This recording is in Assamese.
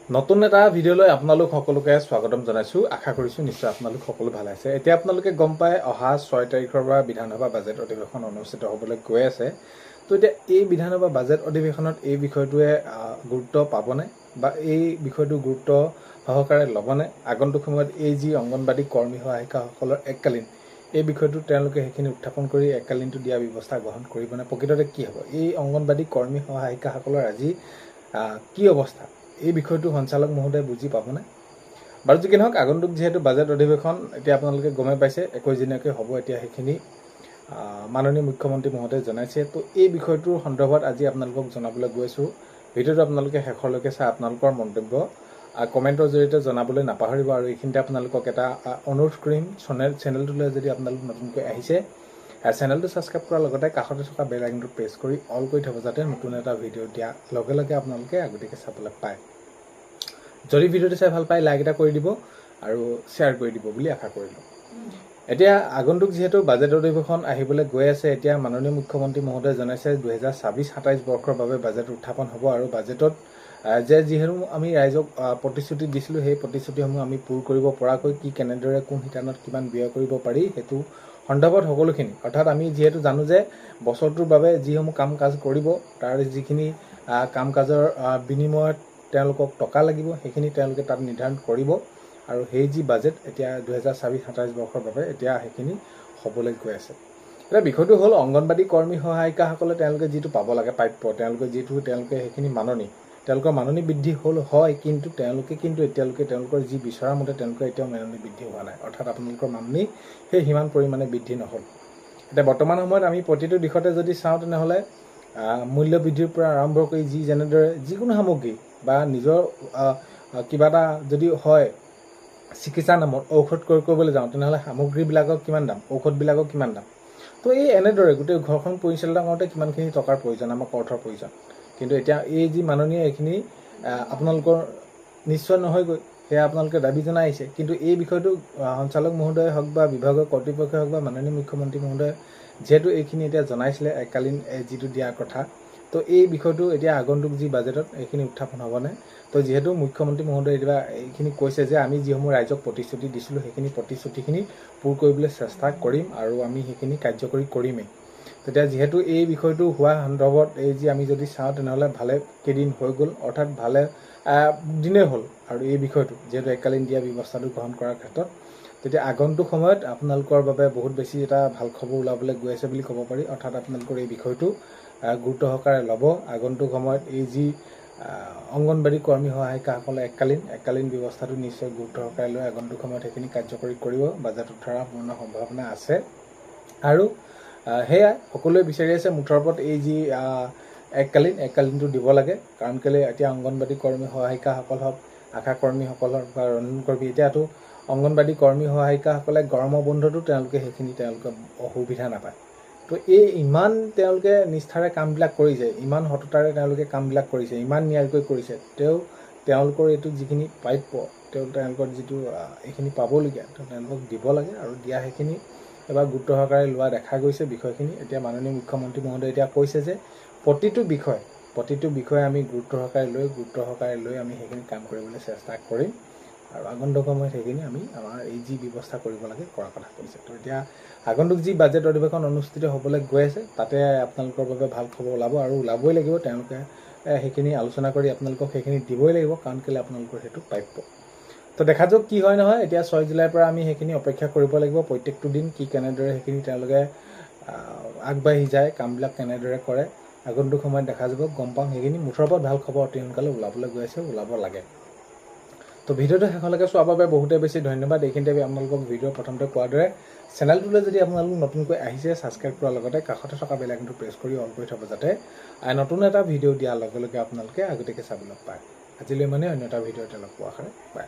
নতুন এটা ভিডিঅ'লৈ আপোনালোক সকলোকে স্বাগতম জনাইছোঁ। আশা কৰিছোঁ নিশ্চয় আপোনালোক সকলো ভাল আছে। এতিয়া আপোনালোকে গম পায় অহা 6 তাৰিখৰ পৰা বিধানসভা বাজেট অধিৱেশন অনুষ্ঠিত হ'বলৈ গৈ আছে। তো এতিয়া এই বিধানসভা বাজেট অধিৱেশনত এই বিষয়টোৱে গুৰুত্ব পাবনে বা এই বিষয়টো গুৰুত্ব সহকাৰে ল'বনে? আগন্তুক সময়ত এই যি অংগনবাড়ী কৰ্মী সহায়িকাসকলৰ এককালীন এই বিষয়টো তেওঁলোকে সেইখিনি উত্থাপন কৰি এককালীনটো দিয়া ব্যৱস্থা গ্ৰহণ কৰিবনে? প্ৰকৃততে কি হ'ব? এই অংগনবাড়ী কৰ্মী সহায়িকাসকলৰ আজি কি অৱস্থা? এই বিষয়টো সঞ্চালক মহোদয়ে বুজি পাবনে? বাৰু যি কি নহওক, আগন্তুক যিহেতু বাজেট অধিৱেশন এতিয়া আপোনালোকে গমে পাইছে 21 দিনীয়াকৈ হ'ব। এতিয়া সেইখিনি মাননীয় মুখ্যমন্ত্ৰী মহোদয়ে জনাইছে। তো এই বিষয়টোৰ সন্দৰ্ভত আজি আপোনালোকক জনাবলৈ গৈছোঁ। ভিডিঅ'টো আপোনালোকে শেষলৈকে চাই আপোনালোকৰ মন্তব্য কমেণ্টৰ জৰিয়তে জনাবলৈ নাপাহৰিব। আৰু এইখিনিতে আপোনালোকক এটা অনুৰোধ কৰিম, চেনেলটোলৈ যদি আপোনালোক নতুনকৈ আহিছে চেনেলটো ছাবস্ক্ৰাইব কৰাৰ লগতে কাষতে থকা বেল আইকনটো প্ৰেছ কৰি অল কৰি থ'ব, যাতে নতুন এটা ভিডিঅ' দিয়া লগে লগে আপোনালোকে আগতীয়াকৈ চাবলৈ পায়। যদি ভিডিঅ'টো চাই ভাল পায় লাইক এটা কৰি দিব আৰু শ্বেয়াৰ কৰি দিব বুলি আশা কৰিলোঁ। এতিয়া আগন্তুক যিহেতু বাজেট অধিৱেশন আহিবলৈ গৈ আছে, এতিয়া মাননীয় মুখ্যমন্ত্ৰী মহোদয়ে জনাইছে 2026-27 বৰ্ষৰ বাবে বাজেট উত্থাপন হ'ব। আৰু বাজেটত যিহেতু আমি ৰাইজক প্ৰতিশ্ৰুতি দিছিলোঁ, সেই প্ৰতিশ্ৰুতিসমূহ আমি পূৰ কৰিব পৰাকৈ কি কেনেদৰে কোন শিতানত কিমান ব্যয় কৰিব পাৰি সেইটো সন্দৰ্ভত সকলোখিনি, অৰ্থাৎ আমি যিহেতু জানো যে বছৰটোৰ বাবে যিসমূহ কাম কাজ কৰিব তাৰ যিখিনি কাম কাজৰ বিনিময়ত তেওঁলোকক টকা লাগিব, সেইখিনি তেওঁলোকে তাত নিৰ্ধাৰণ কৰিব। আৰু সেই যি বাজেট এতিয়া 2026-27 বৰ্ষৰ বাবে এতিয়া সেইখিনি হ'বলৈ গৈ আছে। এতিয়া বিষয়টো হ'ল অংগনবাড়ী কৰ্মী সহায়িকাসকলে তেওঁলোকে যিটো পাব লাগে প্ৰাপ্য, তেওঁলোকে সেইখিনি তেওঁলোকৰ মাননি বৃদ্ধি হ'ল হয়, কিন্তু এতিয়ালৈকে তেওঁলোকৰ যি বিচৰা মতে তেওঁলোকৰ এতিয়াও মাননি বৃদ্ধি হোৱা নাই। অৰ্থাৎ আপোনালোকৰ মাননি সেই সিমান পৰিমাণে বৃদ্ধি নহ'ল। এতিয়া বৰ্তমান সময়ত আমি প্ৰতিটো দিশতে যদি চাওঁ, তেনেহ'লে মূল্য বৃদ্ধিৰ পৰা আৰম্ভ কৰি যেনেদৰে যিকোনো সামগ্ৰী বা নিজৰ কিবা এটা যদি হয় চিকিৎসা নামত ঔষধ ক্ৰয় কৰিবলৈ যাওঁ, তেনেহ'লে সামগ্ৰীবিলাকৰ কিমান দাম, ঔষধবিলাকৰ কিমান দাম। তো এই এনেদৰে গোটেই ঘৰখন পৰিচালনা কৰোঁতে কিমানখিনি টকাৰ প্ৰয়োজন, আমাক অৰ্থৰ প্ৰয়োজন। কিন্তু এতিয়া এই যি মাননীয় এইখিনি আপোনালোকৰ নিশ্চয় নহয়গৈ, সেয়া আপোনালোকে দাবী জনাই আহিছে। কিন্তু এই বিষয়টো সঞ্চালক মহোদয়ে হওক বা বিভাগৰ কৰ্তৃপক্ষই হওক বা মাননীয় মুখ্যমন্ত্ৰী মহোদয়ে যিহেতু এইখিনি এতিয়া জনাইছিলে এককালীন যিটো দিয়াৰ কথা, তো এই বিষয়টো এতিয়া আগন্তুক যি বাজেটত এইখিনি উত্থাপন হ'বনে? তো যিহেতু মুখ্যমন্ত্ৰী মহোদয়ে এতিয়া এইখিনি কৈছে যে আমি যিসমূহ ৰাইজক প্ৰতিশ্ৰুতি দিছিলোঁ সেইখিনি প্ৰতিশ্ৰুতিখিনি পূৰ কৰিবলৈ চেষ্টা কৰিম আৰু আমি সেইখিনি কাৰ্যকৰী কৰিমেই। তেতিয়া যিহেতু এই বিষয়টো হোৱা সন্দৰ্ভত এই যি আমি যদি চাওঁ, তেনেহ'লে ভালে কেইদিন হৈ গ'ল, অৰ্থাৎ ভালে দিনেই হ'ল। আৰু এই বিষয়টো যিহেতু এককালীন দিয়া ব্যৱস্থাটো গ্ৰহণ কৰাৰ ক্ষেত্ৰত তেতিয়া আগন্তুক সময়ত আপোনালোকৰ বাবে বহুত বেছি এটা ভাল খবৰ ওলাবলৈ গৈ আছে বুলি ক'ব পাৰি। অৰ্থাৎ আপোনালোকৰ এই বিষয়টো গুৰুত্ব সহকাৰে ল'ব। আগন্তুক সময়ত এই যি অংগনবাড়ী কৰ্মী সহায়িকাসকলে এককালীন ব্যৱস্থাটো নিশ্চয় গুৰুত্ব সহকাৰে লৈ আগন্তুক সময়ত সেইখিনি কাৰ্যকৰী কৰিব। বাজেট উঠাৰ পূৰ্ণ সম্ভাৱনা আছে। আৰু সেয়াই সকলোৱে বিচাৰি আছে মুঠৰ ওপৰত এই যি এককালীনটো দিব লাগে। কাৰণ কেলৈ এতিয়া অংগনবাড়ী কৰ্মী সহায়িকাসকল হওক, আশা কৰ্মীসকল হওক বা ৰন্ধন কৰ্মী, এতিয়াতো অংগনবাড়ী কৰ্মী সহায়িকাসকলে গৰমৰ বন্ধতো তেওঁলোকে অসুবিধা নাপায়। তো এই ইমান তেওঁলোকে নিষ্ঠাৰে কামবিলাক কৰিছে, ইমান সততাৰে তেওঁলোকে কামবিলাক কৰিছে, ইমান নিয়াৰিকৈ কৰিছে, তেওঁলোকৰ এইটো যিখিনি প্ৰাপ্য, তেওঁলোকৰ যিটো এইখিনি পাবলগীয়া তেওঁলোকক দিব লাগে। আৰু দিয়া সেইখিনি এবাৰ গুৰুত্ব সহকাৰে লোৱা দেখা গৈছে বিষয়খিনি। এতিয়া মাননীয় মুখ্যমন্ত্ৰী মহোদয়ে এতিয়া কৈছে যে প্ৰতিটো বিষয়ে আমি গুৰুত্ব সহকাৰে লৈ আমি সেইখিনি কাম কৰিবলৈ চেষ্টা কৰিম। আৰু আগন্তুক সময়ত সেইখিনি আমি আমাৰ এই যি ব্যৱস্থা কৰিব লাগে কৰাৰ কথা কৈছে। তো এতিয়া আগন্তুক যি বাজেট অধিৱেশন অনুষ্ঠিত হ'বলৈ গৈ আছে, তাতে আপোনালোকৰ বাবে ভাল খবৰ ওলাব আৰু ওলাবই লাগিব। তেওঁলোকে সেইখিনি আলোচনা কৰি আপোনালোকক সেইখিনি দিবই লাগিব, কাৰণ কেলৈ আপোনালোকৰ সেইটো প্ৰাপ্য। তো দেখা যাওক কি হয় নহয়। এতিয়া 6 জুলাইৰ পৰা আমি সেইখিনি অপেক্ষা কৰিব লাগিব। প্ৰত্যেকটো দিন কেনেদৰে সেইখিনি তেওঁলোকে আগবাঢ়ি যায়, কামবিলাক কেনেদৰে কৰে, আগন্তুক সময়ত দেখা যাব, গম পাম সেইখিনি। মুঠৰ ওপৰত ভাল খবৰ অতি সোনকালে ওলাবলৈ গৈ আছে, ওলাব লাগে। তো ভিডিঅ'টো শেষলৈকে চোৱাৰ বাবে বহুতে বেছি ধন্যবাদ। এইখিনিতে আপোনালোকক ভিডিঅ' প্ৰথমতে কোৱাৰ দৰে চেনেলটোলৈ যদি আপোনালোক নতুনকৈ আহিছে, ছাবস্ক্ৰাইব কৰাৰ লগতে কাষতে থকা বেল আইকনটো প্ৰেছ কৰি অল কৰি থ'ব, যাতে নতুন এটা ভিডিঅ' দিয়াৰ লগে লগে আপোনালোকে আগতীয়াকৈ চাবলৈ পায়। আজিলৈ অন্য এটা ভিডিঅ'তে লগ পোৱাৰ আশাৰে বাই।